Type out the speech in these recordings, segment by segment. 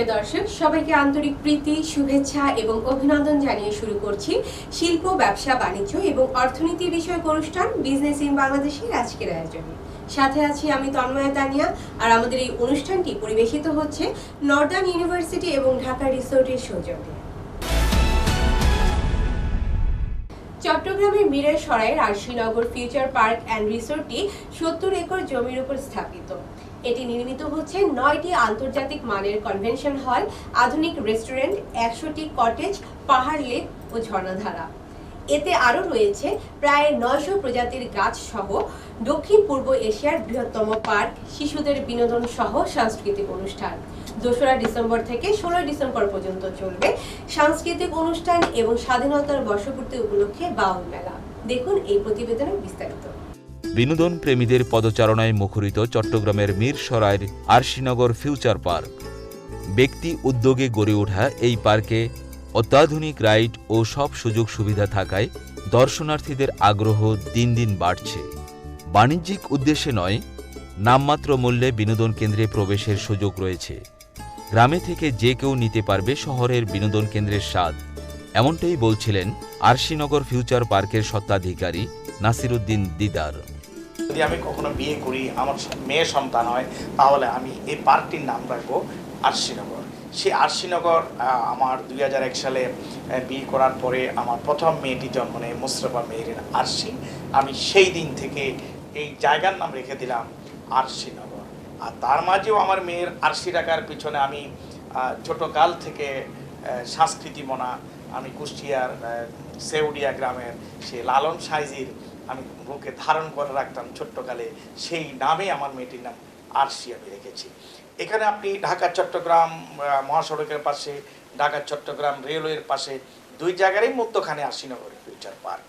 প্রিয় দর্শক, সবাইকে আন্তরিক প্রীতি, শুভেচ্ছা এবং অভিনন্দন জানিয়ে শুরু করছি শিল্প, ব্যবসা, বাণিজ্য এবং অর্থনীতি বিষয়ক অনুষ্ঠান বিজনেস ইন বাংলাদেশের আজকের আয়োজনে। সাথে আছি আমি তন্ময়া তানিয়া। আর আমাদের এই অনুষ্ঠানটি পরিবেশিত হচ্ছে নর্দার্ন ইউনিভার্সিটি এবং ঢাকা রিসোর্টের সৌজন্যে। চট্টগ্রামের মিরসরাইয়ের আরশিনগর ফিউচার পার্ক অ্যান্ড রিসোর্টটি 70 একর জমির উপর স্থাপিত। এটি নির্মিত হচ্ছে 9টি আন্তর্জাতিক মানের কনভেনশন হল, আধুনিক রেস্টুরেন্ট, 100টি কটেজ, পাহাড়, লেক ও ঝর্ণাধারা। এতে আরও রয়েছে প্রায় 900 প্রজাতির গাছ সহ দক্ষিণ পূর্ব এশিয়ার বৃহত্তম পার্ক, শিশুদের বিনোদন সহ সাংস্কৃতিক অনুষ্ঠান। 2রা ডিসেম্বর থেকে 16 ডিসেম্বর পর্যন্ত চলবে সাংস্কৃতিক অনুষ্ঠান এবং স্বাধীনতার বর্ষপূর্তি উপলক্ষে বাউল মেলা। দেখুন এই প্রতিবেদনের বিস্তারিত। বিনোদন প্রেমীদের পদচারণায় মুখরিত চট্টগ্রামের মিরসরাইয়ের আরশিনগর ফিউচার পার্ক। ব্যক্তি উদ্যোগে গড়ে ওঠা এই পার্কে অত্যাধুনিক রাইড ও সব সুযোগ সুবিধা থাকায় দর্শনার্থীদের আগ্রহ দিন দিন বাড়ছে। বাণিজ্যিক উদ্দেশ্যে নয়, নামমাত্র মূল্যে বিনোদন কেন্দ্রে প্রবেশের সুযোগ রয়েছে। গ্রামে থেকে যে কেউ নিতে পারবে শহরের বিনোদন কেন্দ্রের স্বাদ, এমনটাই বলছিলেন আরশিনগর ফিউচার পার্কের স্বত্বাধিকারী নাসিরউদ্দিন দিদার। যদি আমি কখনো বিয়ে করি, আমার মেয়ে সন্তান হয়, তাহলে আমি এই পার্কটির নাম রাখবো আরশিনগর। সেই আরশিনগর আমার 2001 সালে বিয়ে করার পরে আমার প্রথম মেয়েটি জন্ম নেয়, মুশরাফা মেহেরিন আরশি। আমি সেই দিন থেকে এই জায়গার নাম রেখে দিলাম আরশিনগর। আর তার মাঝেও আমার মেয়ের আরশি রাখার পিছনে আমি ছোটকাল থেকে সংস্কৃতি মনা, আমি কুষ্টিয়ার সেউডিয়া গ্রামের সে লালন সাইজির আমি বুকে ধারণ করে রাখতাম ছোট্টকালে, সেই নামে আমার মেয়েটির নাম আরশি আমি রেখেছি। এখানে আপনি ঢাকা চট্টগ্রাম মহাসড়কের পাশে, ঢাকা চট্টগ্রাম রেলওয়ের পাশে, দুই জায়গারই মধ্যখানে আরশিনগর ফিউচার পার্ক।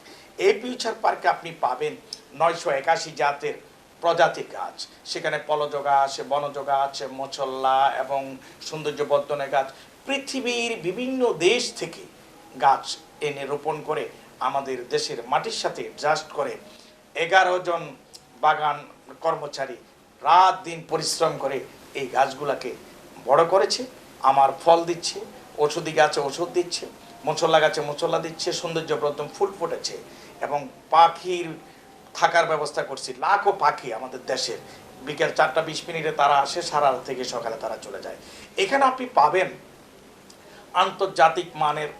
এই ফিউচার পার্কে আপনি পাবেন 981 জাতের প্রজাতির গাছ। সেখানে পলজ গাছ, বনজ গাছ, মছল্লা এবং সৌন্দর্যবর্ধনের গাছ, পৃথিবীর বিভিন্ন দেশ থেকে গাছ এনে রোপণ করে আমাদের দেশের মাটির সাথে অ্যাডজাস্ট করে 11 জন বাগান কর্মচারী রাত দিন পরিশ্রম করে এই গাছগুলোকে বড় করেছে। আমার ফল দিচ্ছে, ওষুধি গাছে ওষুধ দিচ্ছে, মশলা গাছে মশলা দিচ্ছে, সৌন্দর্যবর্ধন ফুল ফুটেছে এবং পাখির থাকার ব্যবস্থা করছি। লাখো পাখি আমাদের দেশের, বিকেল 4টা 20 মিনিটে তারা আসে, সারা থেকে সকালে তারা চলে যায়। এখানে আপনি পাবেন আন্তর্জাতিক মানের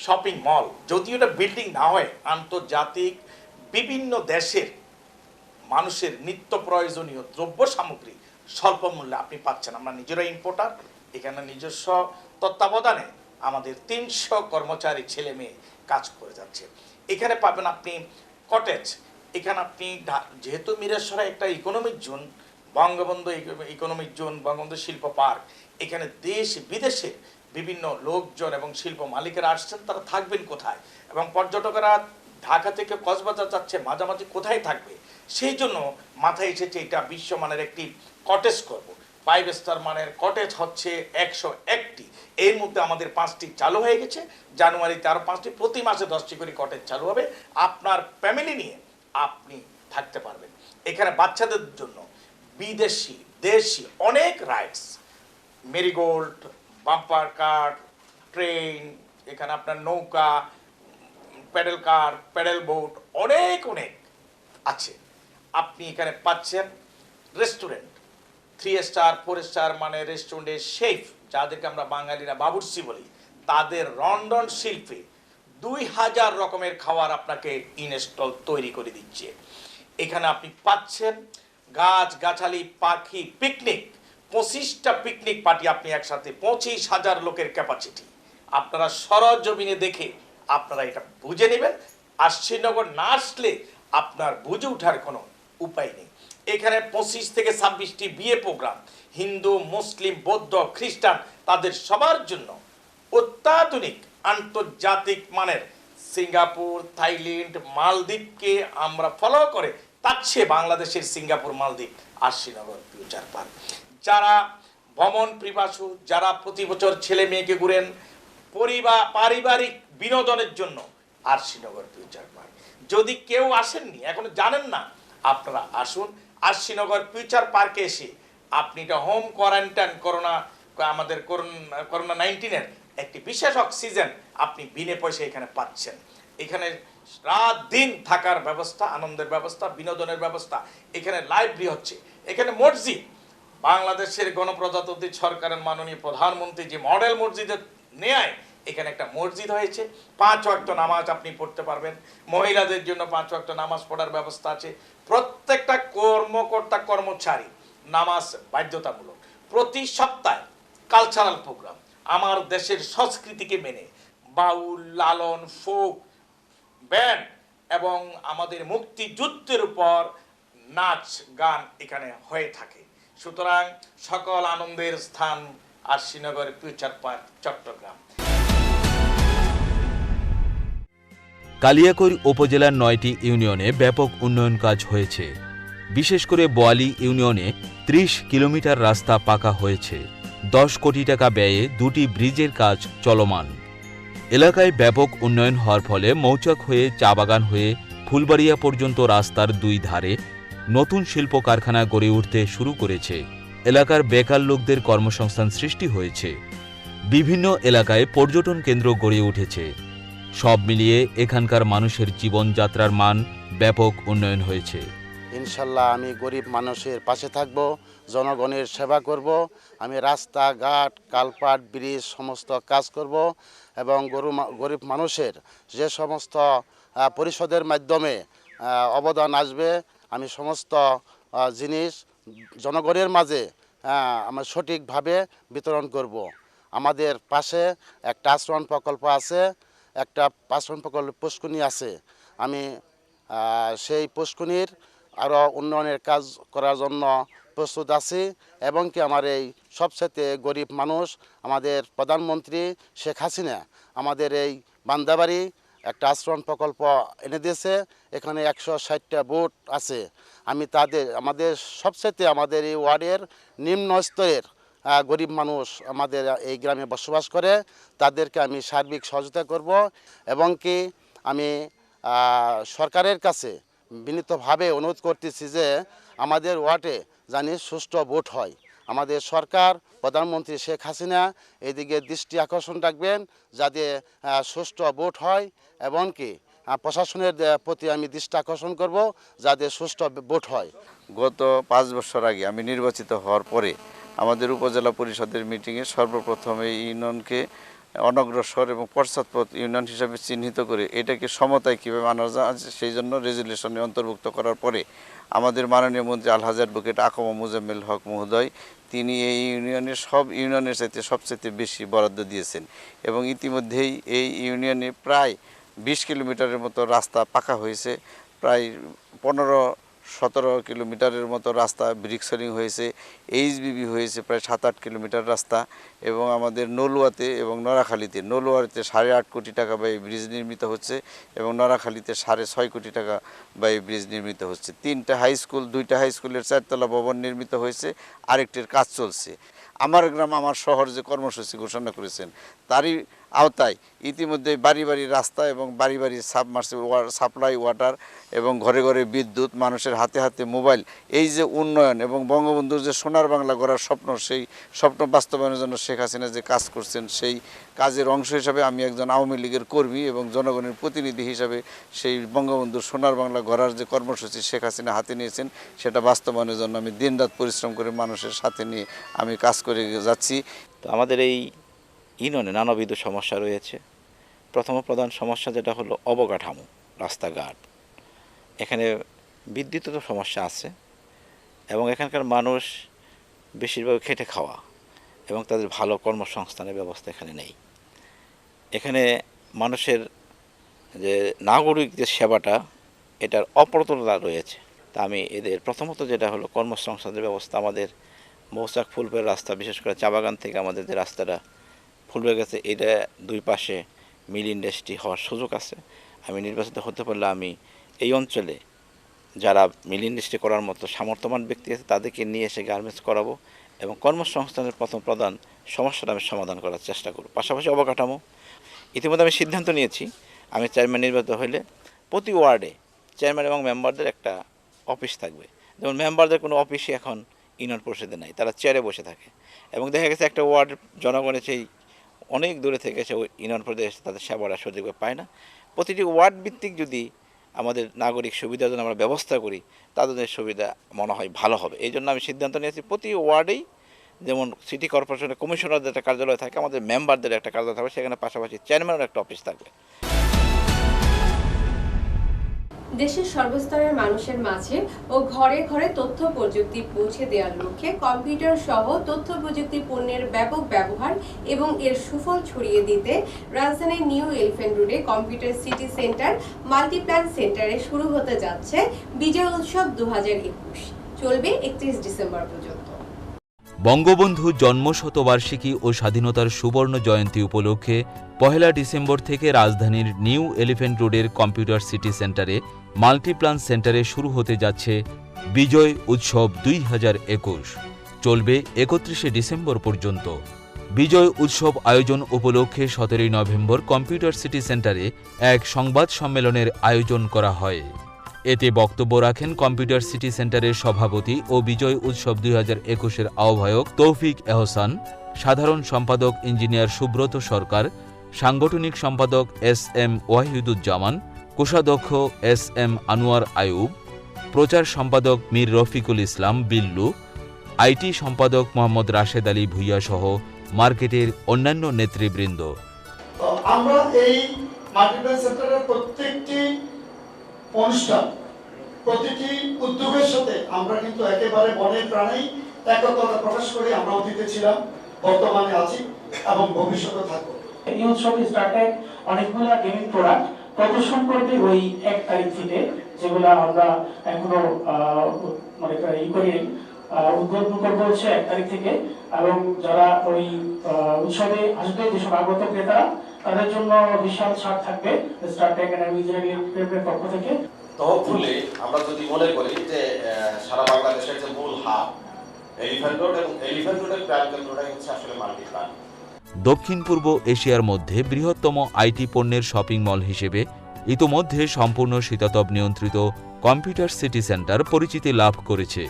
শপিং মল, যদিও এটা বিল্ডিং না হয়, আন্তর্জাতিক বিভিন্ন দেশের মানুষের নিত্য প্রয়োজনীয় দ্রব্য সামগ্রী স্বল্প মূল্যে আপনি পাচ্ছেন। আমরা নিজেরা ইম্পোর্টার, এখানে নিজস্ব তত্ত্বাবধানে আমাদের 300 কর্মচারী ছেলে মেয়ে কাজ করে যাচ্ছে। এখানে পাবেন আপনি কটেজ। এখানে আপনি যেহেতু মিরসরাই একটা economic zone, Bangabandhu economic zone, Bangabandhu শিল্প পার্ক, এখানে দেশ বিদেশে বিভিন্ন লোকজন এবং শিল্প মালিকেরা আসছেন, তারা থাকবেন কোথায় এবং পর্যটকেরা ঢাকা থেকে কক্সবাজার যাচ্ছে, মাঝামাঝি কোথায় থাকবে, সেই জন্য মাথায় এসেছে এটা বিশ্বমানের একটি কটেজ করব। 5 স্টার মানের কটেজ হচ্ছে 101টি। এর মধ্যে আমাদের 5টি চালু হয়ে গেছে, জানুয়ারিতে আরও 5টি, প্রতি মাসে 10টি করে কটেজ চালু হবে। আপনার ফ্যামিলি নিয়ে আপনি থাকতে পারবেন। এখানে বাচ্চাদের জন্য বিদেশি দেশি অনেক রাইডস, মেরিগোল্ড, বাম্পার কার, ট্রেন, এখানে আপনার নৌকা, প্যাডেল কার, প্যাডেল বোট, অনেক অনেক আছে। আপনি এখানে পাচ্ছেন রেস্টুরেন্ট, 3 স্টার 4 স্টার মানে রেস্টুরেন্টের শেফ, যাদেরকে আমরা বাঙালিরা বাবুর্চি বলি, তাদের রন্ধন শিল্পে 2000 রকমের খাবার আপনাকে ইনস্টল তৈরি করে দিচ্ছে। এখানে আপনি পাচ্ছেন গাছ গাছালি, পাখি, পিকনিক, 25টা পিকনিক পার্টি আপনি একসাথে, 25,000 লোকের ক্যাপাসিটি। আপনারা সরজমিনে দেখে আপনারা এটা বুঝে নেবেন। আরশিনগর না আসলে আপনার বুঝে ওঠার কোনো উপায় নেই। এখানে 25 থেকে 26টি বিয়ে প্রোগ্রাম, হিন্দু, মুসলিম, বৌদ্ধ, খ্রিস্টান, তাদের সবার জন্য অত্যাধুনিক আন্তর্জাতিক মানের সিঙ্গাপুর, থাইল্যান্ড, মালদ্বীপকে আমরা ফলো করে তাচ্ছে বাংলাদেশের সিঙ্গাপুর, মালদ্বীপ, আরশিনগর ফিউচার পার্ক। যারা ভ্রমণ পিপাসু, যারা প্রতি বছর ছেলে মেয়েকে ঘুরেন পারিবারিক বিনোদনের জন্য, আরশিনগর ফিউচার পার্ক। যদি কেউ আসেননি, এখনো জানেন না, আপনারা আসুন আরশিনগর ফিউচার পার্কে এসে আপনি এটা হোম কোয়ারেন্টাইন, করোনা আমাদের করোনা 19-এর একটি বিশেষ অক্সিজেন আপনি বিনে পয়সায় এখানে পাচ্ছেন। এখানে রাত দিন থাকার ব্যবস্থা, আনন্দের ব্যবস্থা, বিনোদনের ব্যবস্থা, এখানে লাইব্রেরি হচ্ছে, এখানে মসজিদ, বাংলাদেশের গণপ্রজাতন্ত্রী সরকারের মাননীয় প্রধানমন্ত্রী যে মডেল মসজিদের নেয়, এখানে একটা মসজিদ হয়েছে, 5 ওয়াক্ত নামাজ আপনি পড়তে পারবেন, মহিলাদের জন্য 5 ওয়াক্ত নামাজ পড়ার ব্যবস্থা আছে, প্রত্যেকটা কর্মকর্তা কর্মচারী নামাজ বাধ্যতামূলক, প্রতি সপ্তাহে কালচারাল প্রোগ্রাম আমার দেশের সংস্কৃতিকে মেনে, বাউল, লালন, ফোক, ব্যান্ড এবং আমাদের মুক্তিযুদ্ধের উপর নাচ গান এখানে হয়ে থাকে। সুতরাং সকল আনন্দের স্থান আরশিনগর ফিউচার পার্ক, চট্টগ্রাম। কালিয়াকৈর উপজেলার 9টি ইউনিয়নে ব্যাপক উন্নয়ন কাজ হয়েছে। বিশেষ করে বোয়ালি ইউনিয়নে 30 কিলোমিটার রাস্তা পাকা হয়েছে। 10 কোটি টাকা ব্যয়ে 2টি ব্রিজের কাজ চলমান। এলাকায় ব্যাপক উন্নয়ন হওয়ার ফলে মৌচাক হয়ে চা বাগান হয়ে ফুলবাড়িয়া পর্যন্ত রাস্তার 2 ধারে নতুন শিল্প কারখানা গড়ে উঠতে শুরু করেছে। এলাকার বেকার লোকদের কর্মসংস্থান সৃষ্টি হয়েছে। বিভিন্ন এলাকায় পর্যটন কেন্দ্র গড়ে উঠেছে। সব মিলিয়ে এখানকার মানুষের জীবনযাত্রার মান ব্যাপক উন্নয়ন হয়েছে। ইনশাল্লাহ আমি গরিব মানুষের পাশে থাকব, জনগণের সেবা করব, আমি রাস্তাঘাট, কালপাট, ব্রিজ সমস্ত কাজ করব এবং গরিব মানুষের যে সমস্ত পরিষদের মাধ্যমে অবদান আসবে, আমি সমস্ত জিনিস জনগণের মাঝে আমরা সঠিকভাবে বিতরণ করব। আমাদের পাশে একটা আশ্রয়ণ প্রকল্প আছে, একটা আশ্রয়ণ প্রকল্প পুষ্কুনি আছে। আমি সেই পুষ্কুনির আরও উন্নয়নের কাজ করার জন্য প্রস্তুত আছি এবং কি আমার এই সবচেয়ে গরিব মানুষ আমাদের প্রধানমন্ত্রী শেখ হাসিনা আমাদের এই বান্দাবাড়ি একটা আশ্রয়ণ প্রকল্প এনে দিয়েছে। এখানে 160টা বুথ আছে। আমি আমাদের আমাদের এই ওয়ার্ডের নিম্ন স্তরের গরিব মানুষ আমাদের এই গ্রামে বসবাস করে, তাদেরকে আমি সার্বিক সহযোগিতা করব এবং কি আমি সরকারের কাছে বিনীতভাবে অনুরোধ করতেছি যে আমাদের ওয়ার্ডে জানি সুষ্ঠু ভোট হয়। আমাদের সরকার, প্রধানমন্ত্রী শেখ হাসিনা এদিকে দৃষ্টি আকর্ষণ রাখবেন যাতে সুষ্ঠু ভোট হয় এবং কি প্রশাসনের প্রতি আমি দৃষ্টি আকর্ষণ করব যাতে সুষ্ঠু ভোট হয়। গত 5 বছর আগে আমি নির্বাচিত হওয়ার পরে আমাদের উপজেলা পরিষদের মিটিংয়ে সর্বপ্রথম এই ইউনিয়নকে অনগ্রসর এবং পশ্চাৎপদ ইউনিয়ন হিসাবে চিহ্নিত করে এটাকে সমতায় কীভাবে আনা যায় সেই জন্য রেজুলেশনে অন্তর্ভুক্ত করার পরে আমাদের মাননীয় মন্ত্রী আলহাজ অ্যাডভোকেট আকম মোজাম্মেল হক মহোদয় তিনি এই ইউনিয়নের সব ইউনিয়নের চাইতে সবচেয়ে বেশি বরাদ্দ দিয়েছেন এবং ইতিমধ্যেই এই ইউনিয়নে প্রায় 20 কিলোমিটারের মতো রাস্তা পাকা হয়েছে, প্রায় 15-17 কিলোমিটারের মতো রাস্তা ব্রিক্সারিং হয়েছে, এইচবিবি হয়েছে প্রায় 7-8 কিলোমিটার রাস্তা এবং আমাদের নলুয়াতে এবং নড়াখালীতে 8.5 কোটি টাকা ব্যয়ে ব্রিজ নির্মিত হচ্ছে এবং নড়াখালীতে 6.5 কোটি টাকা ব্যয়ে ব্রিজ নির্মিত হচ্ছে। 3টা হাই স্কুল, 2টা হাই স্কুলের 4তলা ভবন নির্মিত হয়েছে, আরেকটির কাজ চলছে। আমার গ্রাম আমার শহর যে কর্মসূচি ঘোষণা করেছেন তারই আওতায় ইতিমধ্যে বাড়ি বাড়ি রাস্তা এবং বাড়ি বাড়ি সাপ্লাই ওয়াটার এবং ঘরে ঘরে বিদ্যুৎ, মানুষের হাতে হাতে মোবাইল, এই যে উন্নয়ন এবং বঙ্গবন্ধুর যে সোনার বাংলা গড়ার স্বপ্ন, সেই স্বপ্ন বাস্তবায়নের জন্য শেখ হাসিনা যে কাজ করছেন সেই কাজের অংশ হিসাবে আমি একজন আওয়ামী লীগের কর্মী এবং জনগণের প্রতিনিধি হিসাবে সেই বঙ্গবন্ধুর সোনার বাংলা গড়ার যে কর্মসূচি শেখ হাসিনা হাতে নিয়েছেন সেটা বাস্তবায়নের জন্য আমি দিনরাত পরিশ্রম করে মানুষের সাথে নিয়ে আমি কাজ করে যাচ্ছি। তো আমাদের এই ইউনিয়নে নানাবিধ সমস্যা রয়েছে। প্রথম প্রধান সমস্যা যেটা হলো অবকাঠামো, রাস্তাঘাট। এখানে বিদ্যুতের সমস্যা আছে এবং এখানকার মানুষ বেশিরভাগ খেটে খাওয়া এবং তাদের ভালো কর্মসংস্থানের ব্যবস্থা এখানে নেই। এখানে মানুষের যে নাগরিক যে সেবাটা এটার অপ্রতুলতা রয়েছে। তা আমি এদের প্রথমত যেটা হলো কর্মসংস্থানের ব্যবস্থা, আমাদের মৌচাক ফুলবের রাস্তা, বিশেষ করে চা বাগান থেকে আমাদের যে রাস্তাটা ফুলবে গেছে, এটা 2 পাশে মিল ইন্ডাস্ট্রি হওয়ার সুযোগ আছে। আমি নির্বাচিত হতে পারলে আমি এই অঞ্চলে যারা মিল ইন্ডাস্ট্রি করার মতো সামর্থ্যবান ব্যক্তি আছে তাদেরকে নিয়ে এসে গার্মেন্টস করাবো এবং কর্মসংস্থানের প্রধান সমস্যাটা আমি সমাধান করার চেষ্টা করব। পাশাপাশি অবকাঠামো, ইতিমধ্যে আমি সিদ্ধান্ত নিয়েছি আমি চেয়ারম্যান নির্বাচিত হলে প্রতি ওয়ার্ডে চেয়ারম্যান এবং মেম্বারদের একটা অফিস থাকবে। যেমন মেম্বারদের কোনো অফিসই এখন ইউনিয়ন পরিষদে নাই, তারা চেয়ারে বসে থাকে এবং দেখা গেছে একটা ওয়ার্ড জনগণের সেই অনেক দূরে থেকে এসে ওই ইউনিয়ন পরিষদে এসে তাদের সেবাটা সঠিকভাবে পায় না। প্রতিটি ওয়ার্ড ভিত্তিক যদি আমাদের নাগরিক সুবিধার জন্য আমরা ব্যবস্থা করি তাদের সুবিধা মনে হয় ভালো হবে। এই জন্য আমি সিদ্ধান্ত নিয়েছি প্রতি ওয়ার্ডেই যেমন সিটি কর্পোরেশনের কমিশনারদের একটা কার্যালয় থাকে, আমাদের মেম্বারদের একটা কার্যালয় থাকবে, সেখানে পাশাপাশি চেয়ারম্যানের একটা অফিস থাকবে। দেশের সর্বস্তরের মানুষের মাঝে ও ঘরে ঘরে তথ্য প্রযুক্তি পৌঁছে দেওয়ার লক্ষ্যে কম্পিউটার সহ তথ্য প্রযুক্তি পণ্যের ব্যাপক ব্যবহার এবং এর সুফল ছড়িয়ে দিতে রাজধানীর নিউ এলিফ্যান্ট রোডে কম্পিউটার সিটি সেন্টার মাল্টিপ্ল্যান সেন্টারে শুরু হতে যাচ্ছে বিজয় উৎসব 2021। চলবে 31 ডিসেম্বর পর্যন্ত। বঙ্গবন্ধু জন্মশতবার্ষিকী ও স্বাধীনতার সুবর্ণ জয়ন্তী উপলক্ষে 1 ডিসেম্বর থেকে রাজধানীর নিউ এলিফ্যান্ট রোডের কম্পিউটার সিটি সেন্টারে মাল্টিপ্ল্যান সেন্টারে শুরু হতে যাচ্ছে বিজয় উৎসব 2021। চলবে 31 ডিসেম্বর পর্যন্ত। বিজয় উৎসব আয়োজন উপলক্ষে 17 নভেম্বর কম্পিউটার সিটি সেন্টারে এক সংবাদ সম্মেলনের আয়োজন করা হয়। এতে বক্তব্য রাখেন কম্পিউটার সিটি সেন্টারের সভাপতি ও বিজয় উৎসব 2021-এর আহ্বায়ক তৌফিক এহসান, সাধারণ সম্পাদক ইঞ্জিনিয়ার সুব্রত সরকার, সাংগঠনিক সম্পাদক SM ওয়াহিদুজ্জামান, কোষাধ্যক্ষ SM আনোয়ার আয়ুব, প্রচার সম্পাদক মীর রফিকুল ইসলাম বিল্লু, আইটি সম্পাদক মোহাম্মদ রাশেদ আলী ভুইয়া সহ মার্কেটের অন্যান্য নেতৃবৃন্দ। আমরা এই মাল্টিপ্ল্যান সেন্টারের প্রত্যেকটি অনুষ্ঠান, প্রতিটি উদ্যোগের সাথে আমরা কিন্তু একেবারে মনে প্রাণেই একতা প্রকাশ করে আমরা অতীতে ছিলাম, বর্তমানে আছি এবং ভবিষ্যতে থাকবো। এই উৎসবে স্টার্টেক অনেকগুলো গেমিং প্রোডাক্ট প্রদর্শন করবে ওই 1 তারিখ থেকে, যেগুলো আমরা এখনো মানে উদ্বোধন করবো হচ্ছে 1 তারিখ থেকে। এবং যারা ওই উৎসবে আসবে, যেসব আগত ক্রেতারা, তাদের জন্য বিশাল ছাড় থাকবে স্টার্টেক এর পক্ষ থেকে। তহফুলে আমরা যদি মনে করি যে সারা বাংলাদেশের যে মূল হাব এলিফ্যান্ট রোড, এবং এলিফ্যান্ট রোডের প্রাণ কেন্দ্রটাই হচ্ছে আসলে মাল্টিপ্ল্যান। দক্ষিণ পূর্ব এশিয়ার মধ্যে বৃহত্তম আইটি পণ্যের শপিং মল হিসেবে ইতোমধ্যে সম্পূর্ণ শীতাতপ নিয়ন্ত্রিত কম্পিউটার সিটি সেন্টার পরিচিতি লাভ করেছে।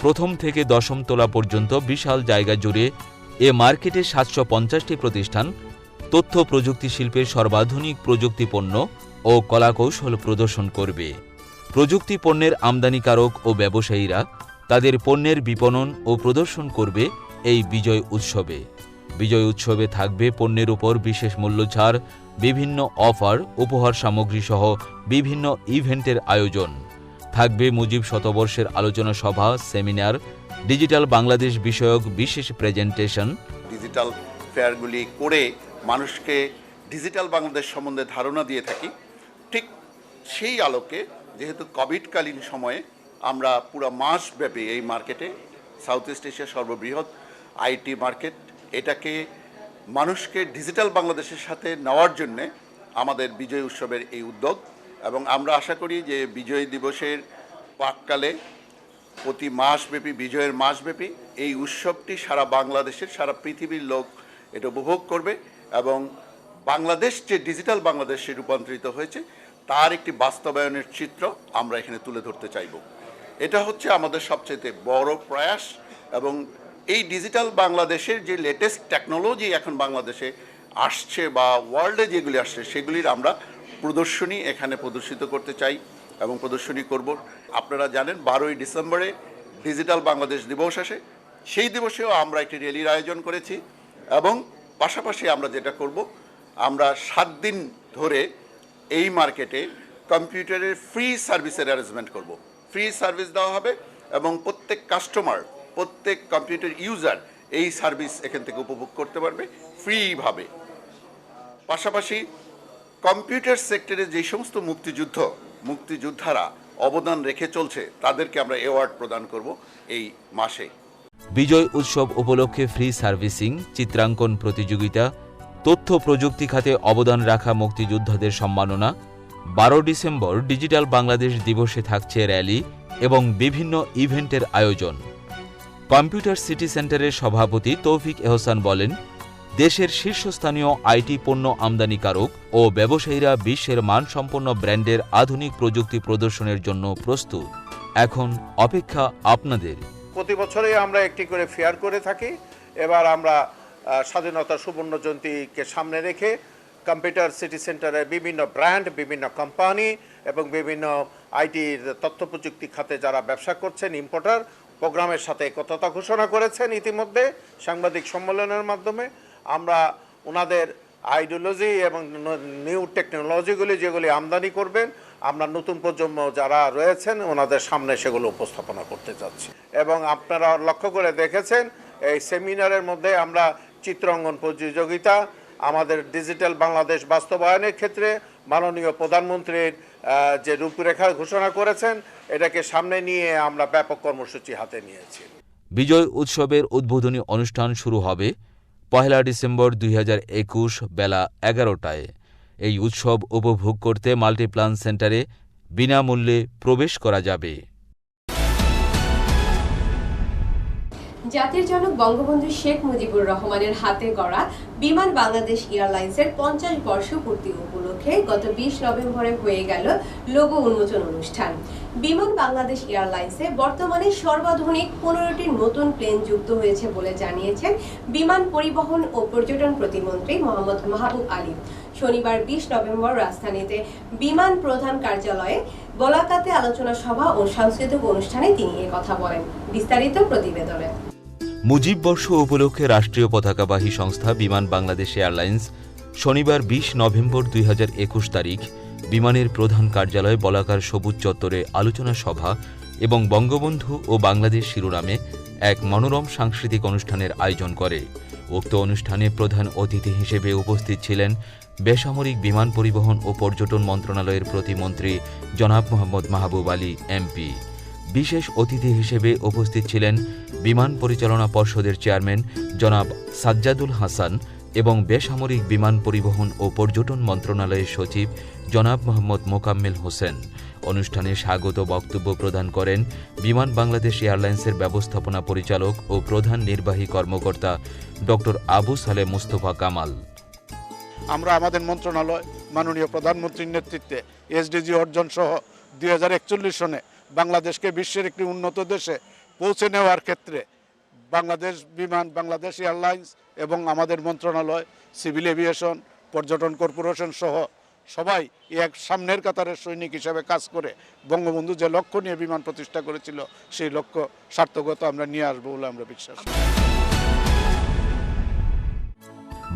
প্রথম থেকে 10ম তলা পর্যন্ত বিশাল জায়গা জুড়ে এ মার্কেটে 750টি প্রতিষ্ঠান তথ্য প্রযুক্তি শিল্পের সর্বাধুনিক প্রযুক্তি পণ্য ও কলাকৌশল প্রদর্শন করবে। প্রযুক্তি পণ্যের আমদানিকারক ও ব্যবসায়ীরা তাদের পণ্যের বিপণন ও প্রদর্শন করবে এই বিজয় উৎসবে। বিজয় উৎসবে থাকবে পণ্যের উপর বিশেষ মূল্য ছাড়, বিভিন্ন অফার, উপহার সামগ্রী সহ বিভিন্ন ইভেন্টের আয়োজন। থাকবে মুজিব শতবর্ষের আলোচনা সভা, সেমিনার, ডিজিটাল বাংলাদেশ বিষয়ক বিশেষ প্রেজেন্টেশন। ডিজিটাল ফেয়ারগুলি করে মানুষকে ডিজিটাল বাংলাদেশ সম্বন্ধে ধারণা দিয়ে থাকি। ঠিক সেই আলোকে যেহেতু কোভিডকালীন সময়ে আমরা পুরো মাসব্যাপী এই মার্কেটে, সাউথ ইস্ট এশিয়ার সর্ববৃহৎ আইটি মার্কেট, এটাকে মানুষকে ডিজিটাল বাংলাদেশের সাথে নেওয়ার জন্যে আমাদের বিজয় উৎসবের এই উদ্যোগ। এবং আমরা আশা করি যে বিজয় দিবসের প্রাক্কালে প্রতি মাসব্যাপী, বিজয়ের মাসব্যাপী এই উৎসবটি সারা বাংলাদেশের, সারা পৃথিবীর লোক এটা উপভোগ করবে এবং বাংলাদেশ যে ডিজিটাল বাংলাদেশে রূপান্তরিত হয়েছে তার একটি বাস্তবায়নের চিত্র আমরা এখানে তুলে ধরতে চাইব। এটা হচ্ছে আমাদের সবচেয়ে বড় প্রয়াস। এবং এই ডিজিটাল বাংলাদেশের যে লেটেস্ট টেকনোলজি এখন বাংলাদেশে আসছে বা ওয়ার্ল্ডে যেগুলি আসছে, সেগুলির আমরা প্রদর্শনী এখানে প্রদর্শিত করতে চাই এবং প্রদর্শনী করব। আপনারা জানেন 12ই ডিসেম্বরে ডিজিটাল বাংলাদেশ দিবস আসে, সেই দিবসেও আমরা একটি র্যালির আয়োজন করেছি। এবং পাশাপাশি আমরা যেটা করব, আমরা 7 দিন ধরে এই মার্কেটে কম্পিউটারের ফ্রি সার্ভিসের অ্যারেঞ্জমেন্ট করব। ফ্রি সার্ভিস দেওয়া হবে এবং প্রত্যেক কাস্টমার, প্রত্যেক কম্পিউটার ইউজার এই সার্ভিস এখান থেকে উপভোগ করতে পারবে ফ্রিভাবে। পাশাপাশি কম্পিউটার সেক্টরে যে সমস্ত মুক্তিযোদ্ধারা অবদান রেখে চলছে তাদেরকে আমরা অ্যাওয়ার্ড প্রদান করব এই মাসে। বিজয় উৎসব উপলক্ষে ফ্রি সার্ভিসিং, চিত্রাঙ্কন প্রতিযোগিতা, তথ্য প্রযুক্তি খাতে অবদান রাখা মুক্তিযোদ্ধাদের সম্মাননা। 12 ডিসেম্বর ডিজিটাল বাংলাদেশ দিবসে থাকছে র্যালি এবং বিভিন্ন ইভেন্টের আয়োজন। কম্পিউটার সিটি সেন্টারের সভাপতি তৌফিক এহসান বলেন, দেশের শীর্ষস্থানীয় আইটি পণ্য আমদানিকারক ও ব্যবসায়ীরা বিশ্বের মানসম্পন্ন ব্র্যান্ডের আধুনিক প্রযুক্তি প্রদর্শনের জন্য প্রস্তুত। এখন অপেক্ষা আপনাদের। প্রতি বছরই আমরা একটি করে ফেয়ার করে থাকি। এবার আমরা স্বাধীনতা সুবর্ণ জয়ন্তীকে সামনে রেখে কম্পিউটার সিটি সেন্টারে বিভিন্ন ব্র্যান্ড, বিভিন্ন কোম্পানি এবং বিভিন্ন আইটি তথ্য প্রযুক্তি খাতে যারা ব্যবসা করছেন, ইম্পোর্টার, প্রোগ্রামের সাথে একতা ঘোষণা করেছেন ইতিমধ্যে সাংবাদিক সম্মেলনের মাধ্যমে। আমরা ওনাদের আইডিওলজি এবং নিউ টেকনোলজিগুলি যেগুলি আমদানি করবেন, আমরা নতুন প্রজন্ম যারা রয়েছেন ওনাদের সামনে সেগুলো উপস্থাপনা করতে যাচ্ছি। এবং আপনারা লক্ষ্য করে দেখেছেন এই সেমিনারের মধ্যে আমরা চিত্রাঙ্কন প্রতিযোগিতা, আমাদের ডিজিটাল বাংলাদেশ বাস্তবায়নের ক্ষেত্রে মাননীয় প্রধানমন্ত্রীর যে রূপরেখা ঘোষণা করেছেন, এটাকে সামনে নিয়ে আমরা ব্যাপক কর্মসূচি হাতে নিয়েছি। বিজয় উৎসবের উদ্বোধনী অনুষ্ঠান শুরু হবে 1 ডিসেম্বর 2021 বেলা 11টায়। এই উৎসব উপভোগ করতে মাল্টিপ্লান সেন্টারে বিনামূল্যে প্রবেশ করা যাবে। জাতির জনক বঙ্গবন্ধু শেখ মুজিবুর রহমানের হাতে গড়া বিমান বাংলাদেশ এয়ারলাইন্সের 50 বর্ষ পূর্তি উপলক্ষে গত 20 নভেম্বরে হয়ে গেল লোগো উন্মোচন অনুষ্ঠান। বিমান বাংলাদেশ এয়ারলাইন্সে বর্তমানে সর্বাধুনিক 15টি নতুন প্লেন যুক্ত হয়েছে বলে জানিয়েছেন বিমান পরিবহন ও পর্যটন প্রতিমন্ত্রী মোহাম্মদ মাহবুব আলী। শনিবার 20 নভেম্বর রাজধানীতে বিমান প্রধান কার্যালয়ে বলাকাতে আলোচনা সভা ও সাংস্কৃতিক অনুষ্ঠানে তিনি এ কথা বলেন। বিস্তারিত প্রতিবেদনে। মুজিব বর্ষ উপলক্ষে রাষ্ট্রীয় পতাকাবাহী সংস্থা বিমান বাংলাদেশ এয়ারলাইন্স শনিবার 20 নভেম্বর 2021 তারিখ বিমানের প্রধান কার্যালয় বলাকার সবুজ চত্বরে আলোচনা সভা এবং বঙ্গবন্ধু ও বাংলাদেশ শিরোনামে এক মনোরম সাংস্কৃতিক অনুষ্ঠানের আয়োজন করে। উক্ত অনুষ্ঠানে প্রধান অতিথি হিসেবে উপস্থিত ছিলেন বেসামরিক বিমান পরিবহন ও পর্যটন মন্ত্রণালয়ের প্রতিমন্ত্রী জনাব মোহাম্মদ মাহবুব আলী এমপি। বিশেষ অতিথি হিসেবে উপস্থিত ছিলেন বিমান পরিচালনা পর্ষদের চেয়ারম্যান জনাব সাজ্জাদুল হাসান এবং বেসামরিক বিমান পরিবহন ও পর্যটন মন্ত্রণালয়ের সচিব জনাব মোহাম্মদ মোকাম্মেল হোসেন। অনুষ্ঠানে স্বাগত বক্তব্য প্রদান করেন বিমান বাংলাদেশ এয়ারলাইন্সের ব্যবস্থাপনা পরিচালক ও প্রধান নির্বাহী কর্মকর্তা ডক্টর আবু সালে মুস্তফা কামাল। আমরা আমাদের মন্ত্রণালয় মাননীয় প্রধানমন্ত্রীর নেতৃত্বে এসডিজি অর্জন সহ 2041 সনে বাংলাদেশকে বিশ্বের একটি উন্নত দেশে পৌঁছে নেওয়ার ক্ষেত্রে বাংলাদেশ বিমান বাংলাদেশ এয়ারলাইন্স এবং আমাদের মন্ত্রণালয়, সিভিল এভিয়েশন, পর্যটন কর্পোরেশন সহ সবাই এক সামনের কাতারের সৈনিক হিসেবে কাজ করে বঙ্গবন্ধু যে লক্ষ্য নিয়ে বিমান প্রতিষ্ঠা করেছিল সেই লক্ষ্য সার্থকতা আমরা নিয়ে আসবো বলে আমরা বিশ্বাস করি।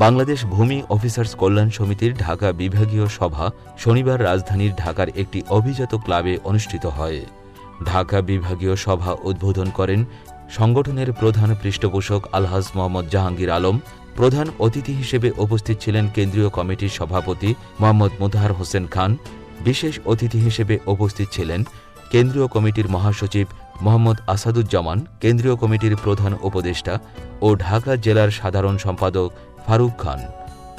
বাংলাদেশ ভূমি অফিসার্স কল্যাণ সমিতির ঢাকা বিভাগীয় সভা শনিবার রাজধানীর ঢাকার একটি অভিজাত ক্লাবে অনুষ্ঠিত হয়। ঢাকা বিভাগীয় সভা উদ্বোধন করেন সংগঠনের প্রধান পৃষ্ঠপোষক আলহাজ মোহাম্মদ জাহাঙ্গীর আলম। প্রধান অতিথি হিসেবে উপস্থিত ছিলেন কেন্দ্রীয় কমিটির সভাপতি মোহাম্মদ মোতাহার হোসেন খান। বিশেষ অতিথি হিসেবে উপস্থিত ছিলেন কেন্দ্রীয় কমিটির মহাসচিব মোহাম্মদ আসাদুজ্জামান, কেন্দ্রীয় কমিটির প্রধান উপদেষ্টা ও ঢাকা জেলার সাধারণ সম্পাদক ফারুক খান।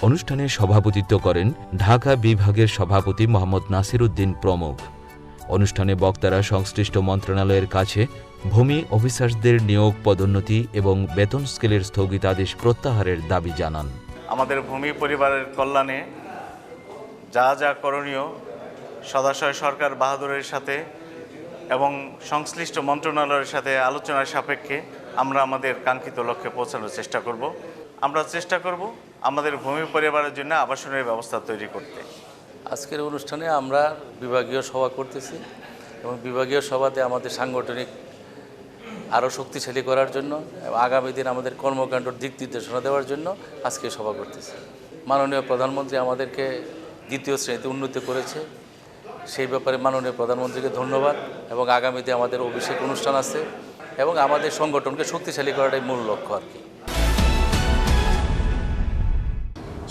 অনুষ্ঠানে সভাপতিত্ব করেন ঢাকা বিভাগের সভাপতি মোহাম্মদ নাসির উদ্দিন প্রমুখ। অনুষ্ঠানে বক্তারা সংশ্লিষ্ট মন্ত্রণালয়ের কাছে ভূমি অফিসার্সদের নিয়োগ, পদোন্নতি এবং বেতন স্কেলের স্থগিতাদেশ প্রত্যাহারের দাবি জানান। আমাদের ভূমি পরিবারের কল্যাণে যা যা করণীয় সদাশয় সরকার বাহাদুরের সাথে এবং সংশ্লিষ্ট মন্ত্রণালয়ের সাথে আলোচনার সাপেক্ষে আমরা আমাদের কাঙ্ক্ষিত লক্ষ্যে পৌঁছানোর চেষ্টা করব। আমরা চেষ্টা করব আমাদের ভূমি পরিবারের জন্য আবাসনের ব্যবস্থা তৈরি করতে। আজকের অনুষ্ঠানে আমরা বিভাগীয় সভা করতেছি এবং বিভাগীয় সভাতে আমাদের সাংগঠনিক আরও শক্তিশালী করার জন্য এবং আগামী দিন আমাদের কর্মকাণ্ডর দিক নির্দেশনা দেওয়ার জন্য আজকে সভা করতেছি। মাননীয় প্রধানমন্ত্রী আমাদেরকে 2য় শ্রেণীতে উন্নীত করেছে, সেই ব্যাপারে মাননীয় প্রধানমন্ত্রীকে ধন্যবাদ। এবং আগামীতে আমাদের অভিষেক অনুষ্ঠান আছে এবং আমাদের সংগঠনকে শক্তিশালী করাটাই মূল লক্ষ্য আর কি।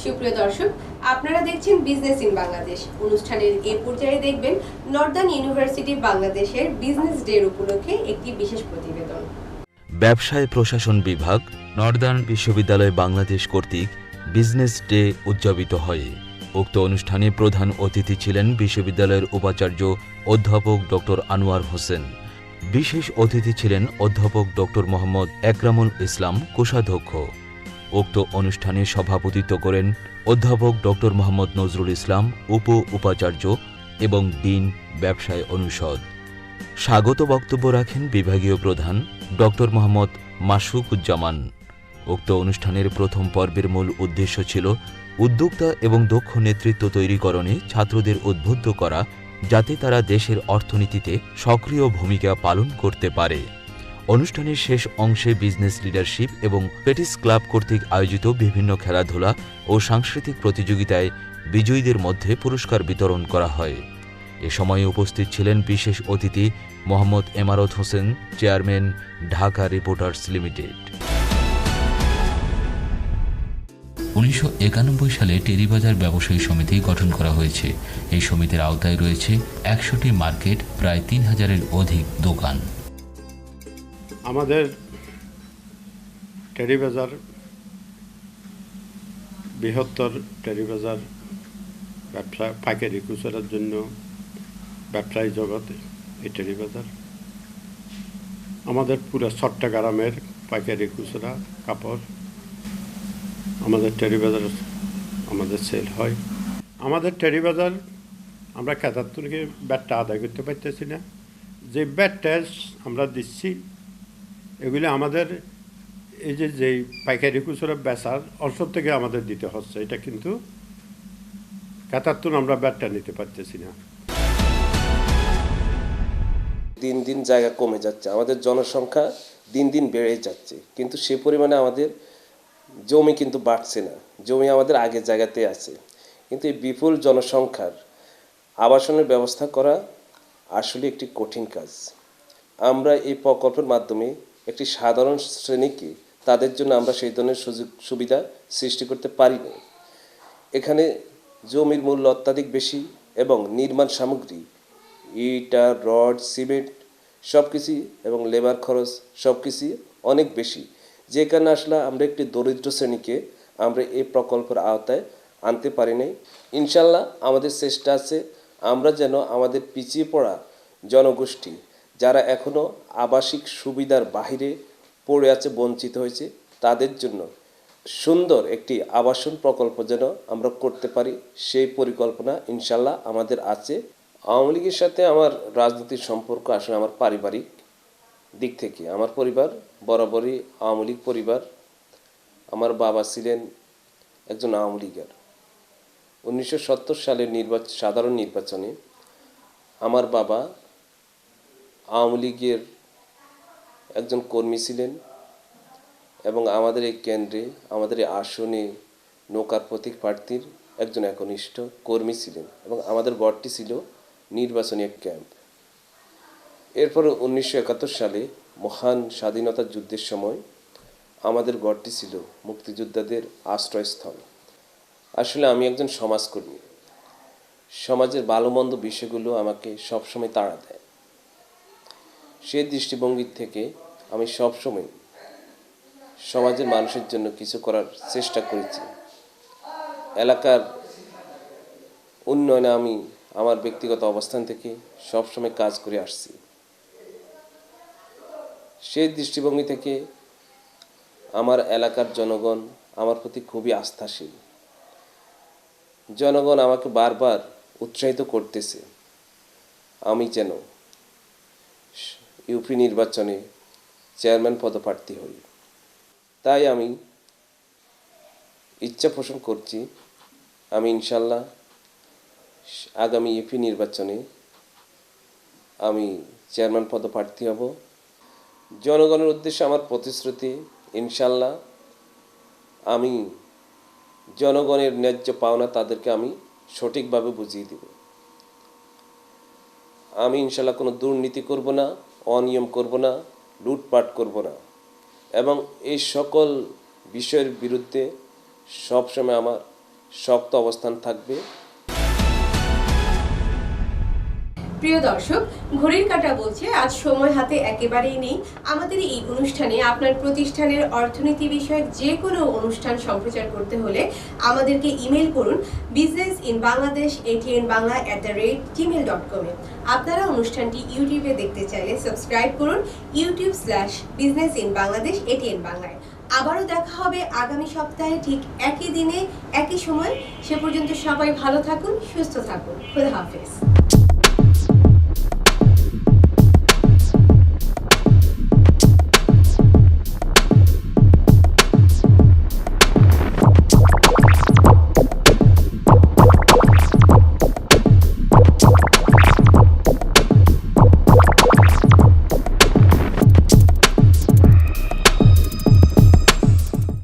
সুপ্রিয় দর্শক, আপনারা দেখছেন বিজনেস ইন বাংলাদেশ। অনুষ্ঠানের এই পর্যায়ে দেখবেন নর্দার্ন ইউনিভার্সিটি বাংলাদেশের বিজনেস ডে উপলক্ষে একটি বিশেষ প্রতিবেদন। ব্যবসায় প্রশাসন বিভাগ নর্দার্ন বিশ্ববিদ্যালয় বাংলাদেশ কর্তৃক বিজনেস ডে উদযাপিত হয়। উক্ত অনুষ্ঠানে প্রধান অতিথি ছিলেন বিশ্ববিদ্যালয়ের উপাচার্য অধ্যাপক ডক্টর আনোয়ার হোসেন। বিশেষ অতিথি ছিলেন অধ্যাপক ডক্টর মোহাম্মদ একরামুল ইসলাম, কোষাধ্যক্ষ। উক্ত অনুষ্ঠানে সভাপতিত্ব করেন অধ্যাপক ডক্টর মোহাম্মদ নজরুল ইসলাম, উপ উপাচার্য এবং ডিন, ব্যবসায় অনুষদ। স্বাগত বক্তব্য রাখেন বিভাগীয় প্রধান ডক্টর মোহাম্মদ মাশরুকুজ্জামান। উক্ত অনুষ্ঠানের প্রথম পর্বের মূল উদ্দেশ্য ছিল উদ্যোক্তা এবং দক্ষ নেতৃত্ব তৈরিকরণে ছাত্রদের উদ্বুদ্ধ করা, যাতে তারা দেশের অর্থনীতিতে সক্রিয় ভূমিকা পালন করতে পারে। অনুষ্ঠানের শেষ অংশে বিজনেস লিডারশিপ এবং পেটিস ক্লাব কর্তৃক আয়োজিত বিভিন্ন খেলাধুলা ও সাংস্কৃতিক প্রতিযোগিতায় বিজয়ীদের মধ্যে পুরস্কার বিতরণ করা হয়। এ সময়ে উপস্থিত ছিলেন বিশেষ অতিথি Mohammad Emarat Hossain, chairman, Dhaka reporters limited. 1991 সালে টেরিবাজার ব্যবসায়ী সমিতি গঠন করা হয়েছে। এই সমিতির আওতায় রয়েছে 100টি মার্কেট, প্রায় 3000-এর অধিক দোকান। আমাদের টেরিবাজার বৃহত্তর টেরিবাজার ব্যবসা পাইকারি খুচরার জন্য ব্যবসায়ী জগতে এই টেরিবাজার আমাদের পুরো চট্টগ্রামের পাইকারি খুচরা কাপড় আমাদের টেরিবাজার আমাদের সেল হয়। আমাদের টেরিবাজার আমরা ক্রেতাত্তরকে ব্যাটটা আদায় করতে পারতেছি না। যে ব্যাটটা আমরা দিচ্ছি এগুলি আমাদের এই যে পাইকারি খুচরা বেচার অংশ থেকে আমাদের দিতে হচ্ছে, এটা কিন্তু ক্রেতাত্তর আমরা ব্যাটটা নিতে পারতেছি না। দিন দিন জায়গা কমে যাচ্ছে, আমাদের জনসংখ্যা দিন দিন বেড়ে যাচ্ছে, কিন্তু সে পরিমাণে আমাদের জমি কিন্তু বাড়ছে না। জমি আমাদের আগের জায়গাতে আছে, কিন্তু এই বিপুল জনসংখ্যার আবাসনের ব্যবস্থা করা আসলে একটি কঠিন কাজ। আমরা এই প্রকল্পের মাধ্যমে একটি সাধারণ শ্রেণীকে তাদের জন্য আমরা সেই ধরনের সুযোগ সুবিধা সৃষ্টি করতে পারি না। এখানে জমির মূল্য অত্যাধিক বেশি এবং নির্মাণ সামগ্রী, ইটা, রড, সিমেন্ট সব কিছুই এবং লেবার খরচ সব কিছুই অনেক বেশি, যে কারণে আসলে আমরা একটি দরিদ্র শ্রেণীকে আমরা এই প্রকল্পের আওতায় আনতে পারি নাই। ইনশাল্লাহ আমাদের চেষ্টা আছে আমরা যেন আমাদের পিছিয়ে পড়া জনগোষ্ঠী যারা এখনও আবাসিক সুবিধার বাহিরে পড়ে আছে, বঞ্চিত হয়েছে, তাদের জন্য সুন্দর একটি আবাসন প্রকল্প যেন আমরা করতে পারি, সেই পরিকল্পনা ইনশাল্লাহ আমাদের আছে। আওয়ামী লীগের সাথে আমার রাজনীতির সম্পর্ক আসলে আমার পারিবারিক দিক থেকে, আমার পরিবার বরাবরই আওয়ামী লীগ পরিবার। আমার বাবা ছিলেন একজন আওয়ামী লীগের। 1970 সালের সাধারণ নির্বাচনে আমার বাবা আওয়ামী লীগের একজন কর্মী ছিলেন এবং আমাদের এই কেন্দ্রে, আমাদের এই আসনে নৌকার প্রতীক প্রার্থীর একজন একনিষ্ঠ কর্মী ছিলেন এবং আমাদের গড়টি ছিল নির্বাচনী এক ক্যাম্প। এরপর 1971 সালে মহান স্বাধীনতা যুদ্ধের সময় আমাদের গড়টি ছিল মুক্তিযোদ্ধাদের আশ্রয়স্থল। আসলে আমি একজন সমাজকর্মী, সমাজের ভালো মন্দ বিষয়গুলো আমাকে সবসময় তাড়া দেয়। সেই দৃষ্টিভঙ্গি থেকে আমি সবসময় সমাজের মানুষের জন্য কিছু করার চেষ্টা করেছি। এলাকার উন্নয়নে আমি আমার ব্যক্তিগত অবস্থান থেকে সবসময় কাজ করে আসছি। সেই দৃষ্টিভঙ্গি থেকে আমার এলাকার জনগণ আমার প্রতি খুবই আস্থাশীল। জনগণ আমাকে বারবার উৎসাহিত করতেছে আমি যেন ইউপি নির্বাচনে চেয়ারম্যান পদপ্রার্থী হই। তাই আমি ইচ্ছা পোষণ করছি আমি ইনশাল্লাহ আগামী ইউপি নির্বাচনে আমি চেয়ারম্যান পদপ্রার্থী হব। জনগণের উদ্দেশ্যে আমার প্রতিশ্রুতি, ইনশাল্লাহ আমি জনগণের ন্যায্য পাওনা তাদেরকে আমি সঠিকভাবে বুঝিয়ে দেব। আমি ইনশাল্লাহ কোনো দুর্নীতি করব না, অনিয়ম করব না, লুটপাট করব না এবং এই সকল বিষয়ের বিরুদ্ধে সবসময় আমার শক্ত অবস্থান থাকবে। প্রিয় দর্শক, ঘড়ির কাঁটা বলছে আজ সময় হাতে একেবারেই নেই। আমাদের এই অনুষ্ঠানে আপনার প্রতিষ্ঠানের অর্থনীতি বিষয়ক যে কোনো অনুষ্ঠান সম্প্রচার করতে হলে আমাদেরকে ইমেল করুন businessinbangladesh@gmail.com-এ। আপনারা অনুষ্ঠানটি ইউটিউবে দেখতে চাইলে সাবস্ক্রাইব করুন youtube/businessinbangladesh@ATN বাংলায়। আবারও দেখা হবে আগামী সপ্তাহে ঠিক একই দিনে একই সময়। সে পর্যন্ত সবাই ভালো থাকুন, সুস্থ থাকুন। খোদা হাফেজ।